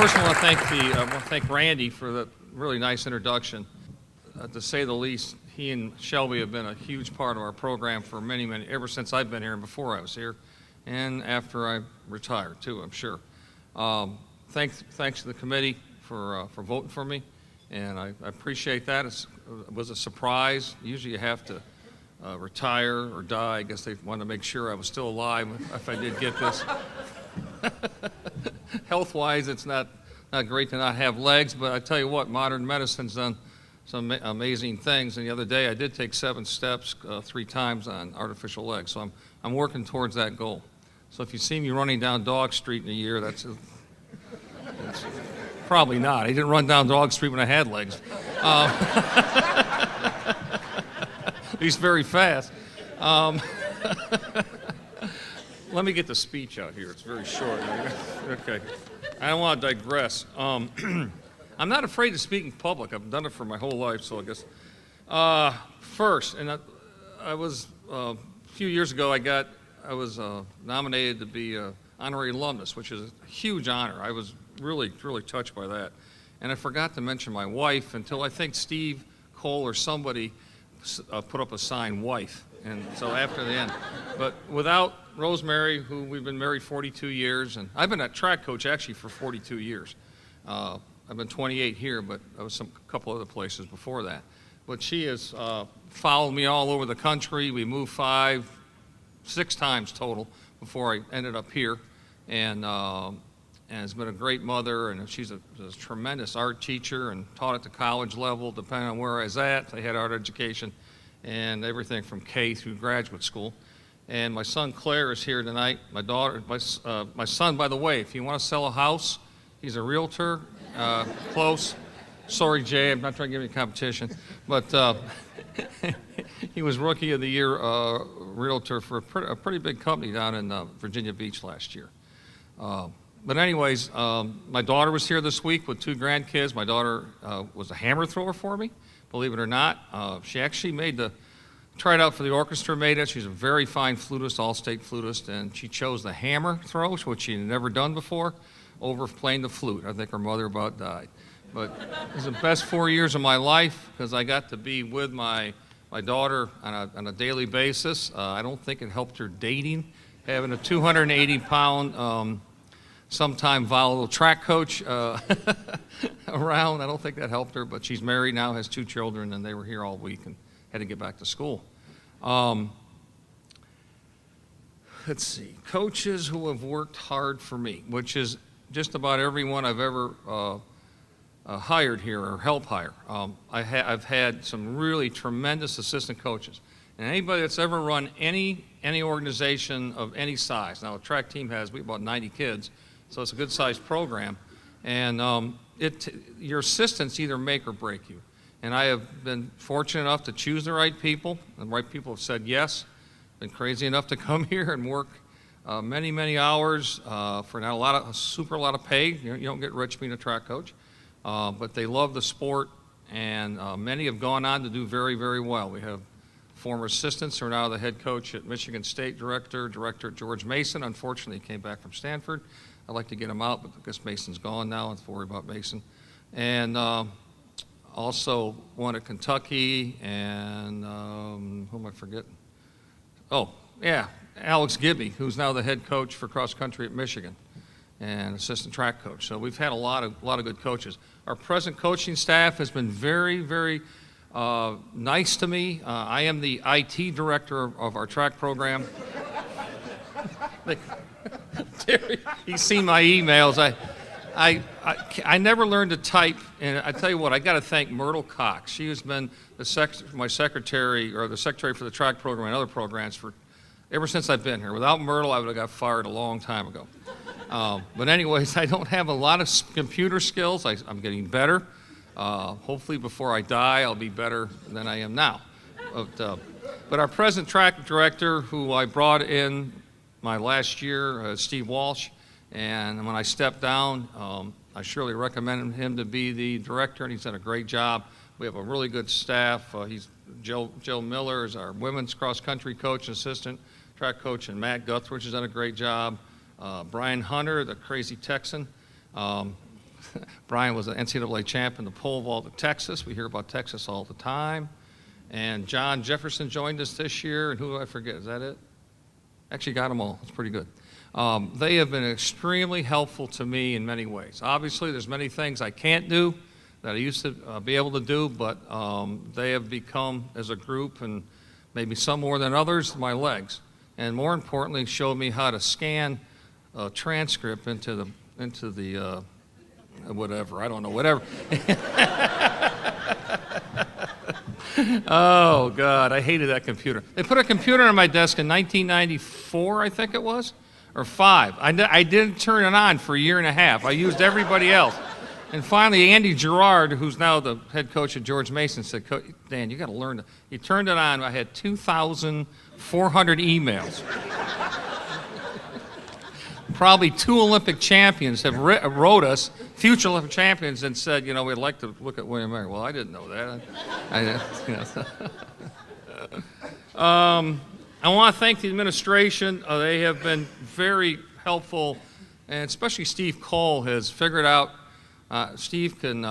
First, I want to thank Randy for the really nice introduction. To say the least, he and Shelby have been a huge part of our program for ever since I've been here and before I was here, and after I retired too, I'm sure. Thanks to the committee for voting for me, and I appreciate that. It was a surprise. Usually you have to retire or die. I guess they wanted to make sure I was still alive if I did get this. Health-wise, it's not great to not have legs, but I tell you what, modern medicine's done some amazing things. And the other day, I did take 7 steps 3 times on artificial legs. So I'm working towards that goal. So if you see me running down Dog Street in a year, that's probably not. I didn't run down Dog Street when I had legs. At least very fast. Let me get the speech out here. It's very short. Okay. I don't want to digress. I'm not afraid to speak in public. I've done it for my whole life, so I guess. First, and I was, a few years ago, I was nominated to be an honorary alumnus, which is a huge honor. I was really, really touched by that. And I forgot to mention my wife until I think Steve Cole or somebody put up a sign, wife. And so after the end. But without Rosemary, who we've been married 42 years, and I've been a track coach actually for 42 years. I've been 28 here, but I was a couple other places before that. But she has followed me all over the country. We moved 5, 6 times total before I ended up here. And has been a great mother, and she's a tremendous art teacher and taught at the college level, depending on where I was at. I had art education and everything from K through graduate school. And my son Claire is here tonight. My daughter, my son, by the way, if you want to sell a house, he's a realtor, close. Sorry, Jay, I'm not trying to give you competition, but he was Rookie of the Year realtor for a pretty big company down in Virginia Beach last year. But anyways, my daughter was here this week with 2 grandkids. My daughter was a hammer thrower for me, believe it or not. She actually tried out for the orchestra, made it. She's a very fine flutist, all-state flutist, and she chose the hammer throw, which she had never done before, over playing the flute. I think her mother about died. But it was the best 4 years of my life because I got to be with my daughter on a daily basis. I don't think it helped her dating, having a 280-pound, sometime volatile track coach around. I don't think that helped her, but she's married now, has 2 children, and they were here all week and had to get back to school. Let's see, coaches who have worked hard for me, which is just about everyone I've ever hired here or helped hire. I've had some really tremendous assistant coaches. And anybody that's ever run any organization of any size, now a track team we have about 90 kids, so it's a good-sized program, and your assistants either make or break you. And I have been fortunate enough to choose the right people. The right people have said yes. Been crazy enough to come here and work many, many hours for not a lot of pay. You don't get rich being a track coach, but they love the sport, and many have gone on to do very, very well. We have former assistants who are now the head coach at Michigan State, director at George Mason. Unfortunately, he came back from Stanford. I'd like to get him out, but I guess Mason's gone now. I don't have to worry about Mason. And also one at Kentucky, and who am I forgetting? Oh, yeah, Alex Gibby, who's now the head coach for cross country at Michigan and assistant track coach. So we've had a lot of good coaches. Our present coaching staff has been very, very nice to me. I am the IT director of our track program. Terry, he's seen my emails. I never learned to type, and I tell you what, I got to thank Myrtle Cox. She has been my secretary, or the secretary for the track program and other programs ever since I've been here. Without Myrtle, I would have got fired a long time ago. But anyways, I don't have a lot of computer skills. I'm getting better. Hopefully before I die, I'll be better than I am now. But our present track director, who I brought in my last year, Steve Walsh, and when I stepped down, I surely recommended him to be the director, and he's done a great job. We have a really good staff. Joe Miller is our women's cross-country coach and assistant track coach, and Matt Guthridge has done a great job. Brian Hunter, the crazy Texan, Brian was an NCAA champ in the pole vault at Texas. We hear about Texas all the time. And John Jefferson joined us this year, and who do I forget? Is that it? Actually got them all. It's pretty good. They have been extremely helpful to me in many ways. Obviously, there's many things I can't do that I used to be able to do, but they have become, as a group, and maybe some more than others, my legs. And more importantly, showed me how to scan a transcript into the whatever, I don't know, whatever. Oh, God, I hated that computer. They put a computer on my desk in 1994, I think it was, or 5. I didn't turn it on for a year and a half. I used everybody else. And finally, Andy Gerard, who's now the head coach at George Mason, said, Dan, you got to learn. He turned it on. I had 2,400 emails. Probably 2 Olympic champions have wrote us, future Olympic champions, and said, you know, we'd like to look at William Mary. Well, I didn't know that. I want to thank the administration. They have been very helpful, and especially Steve Cole has figured out. Steve can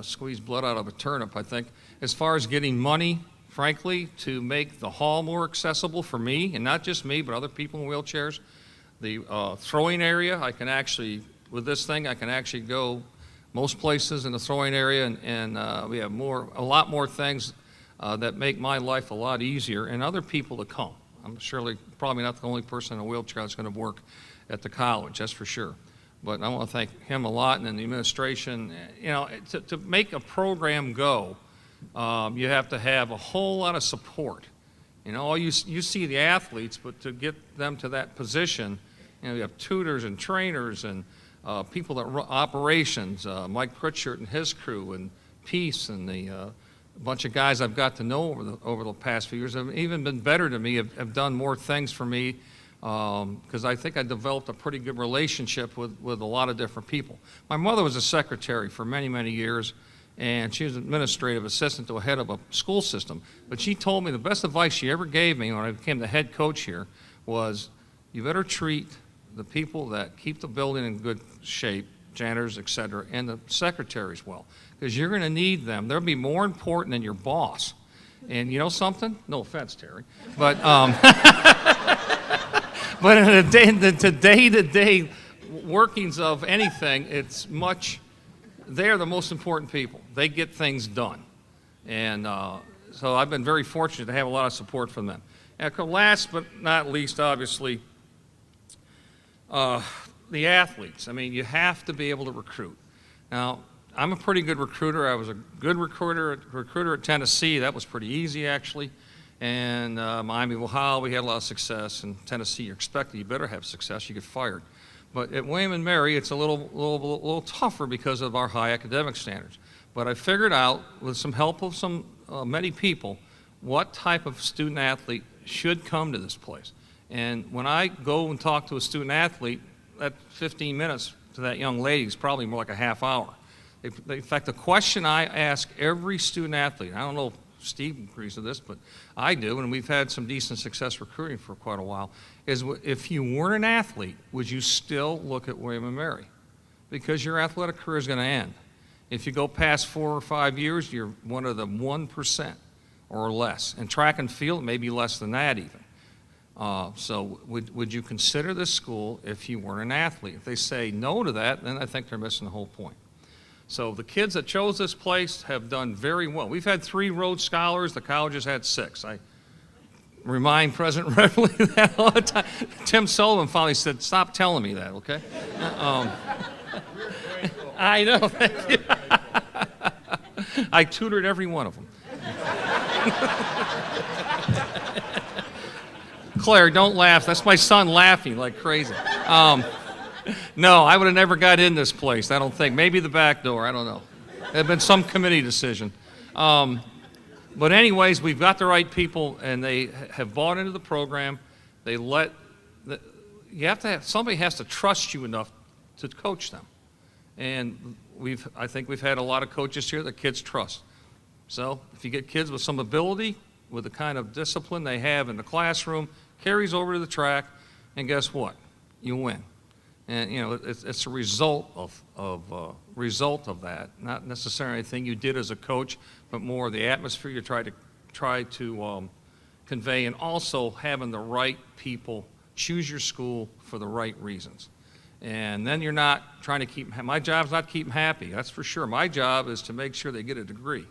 squeeze blood out of a turnip, I think, as far as getting money, frankly, to make the hall more accessible for me, and not just me, but other people in wheelchairs. The throwing area, I can actually, with this thing, I can actually go most places in the throwing area, and we have a lot more things that make my life a lot easier, and other people to come. I'm surely probably not the only person in a wheelchair that's going to work at the college, that's for sure. But I want to thank him a lot, and then the administration. You know, to make a program go, you have to have a whole lot of support. You know, you see the athletes, but to get them to that position, you know, you have tutors and trainers and people that run operations, Mike Pritchard and his crew, and Peace, and the bunch of guys I've got to know over the past few years have even been better to me, have done more things for me, because I think I developed a pretty good relationship with a lot of different people. My mother was a secretary for many, many years, and she was an administrative assistant to a head of a school system. But she told me the best advice she ever gave me when I became the head coach here was, you better treat the people that keep the building in good shape, janitors, et cetera, and the secretaries well, because you're going to need them. They'll be more important than your boss. And you know something? No offense, Terry, but but in the day-to-day workings of anything, they're the most important people. They get things done. And so I've been very fortunate to have a lot of support from them. And last but not least, obviously, the athletes. I mean, you have to be able to recruit. Now, I'm a pretty good recruiter. I was a good recruiter at Tennessee. That was pretty easy, actually. And Miami of Ohio, we had a lot of success. In Tennessee, you're expected, you better have success, you get fired. But at William and Mary, it's a little tougher because of our high academic standards. But I figured out, with some help of many people, what type of student athlete should come to this place. And when I go and talk to a student athlete, that 15 minutes to that young lady is probably more like a half hour. In fact, the question I ask every student athlete, I don't know if Steve agrees with this, but I do, and we've had some decent success recruiting for quite a while, is if you weren't an athlete, would you still look at William & Mary? Because your athletic career is going to end. If you go past 4 or 5 years, you're one of the 1% or less. And track and field, maybe less than that even. So would you consider this school if you weren't an athlete? If they say no to that, then I think they're missing the whole point. So the kids that chose this place have done very well. We've had 3 Rhodes Scholars. The college has had 6. I remind President Redley that all the time. Tim Sullivan finally said, stop telling me that, okay? I know. Thank you. I tutored every one of them. Claire, don't laugh. That's my son laughing like crazy. No, I would have never got in this place, I don't think. Maybe the back door, I don't know. It had been some committee decision. But anyways, we've got the right people, and they have bought into the program. Somebody has to trust you enough to coach them. And I think we've had a lot of coaches here that kids trust. So if you get kids with some ability, with the kind of discipline they have in the classroom, carries over to the track, and guess what? You win. And, you know, it's a result of that, not necessarily anything you did as a coach, but more the atmosphere you try to convey, and also having the right people choose your school for the right reasons. And then you're not trying to keep, my job's not to keep them happy, that's for sure. My job is to make sure they get a degree.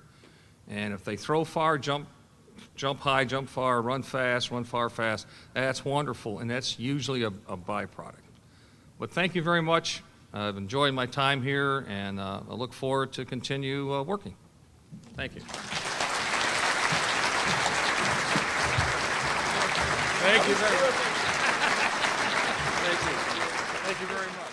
And if they throw far, jump high, jump far, run fast, run far, fast, that's wonderful, and that's usually a byproduct. But thank you very much. I've enjoyed my time here, and I look forward to continue working. Thank you. Thank you very much. Thank you. Thank you very much.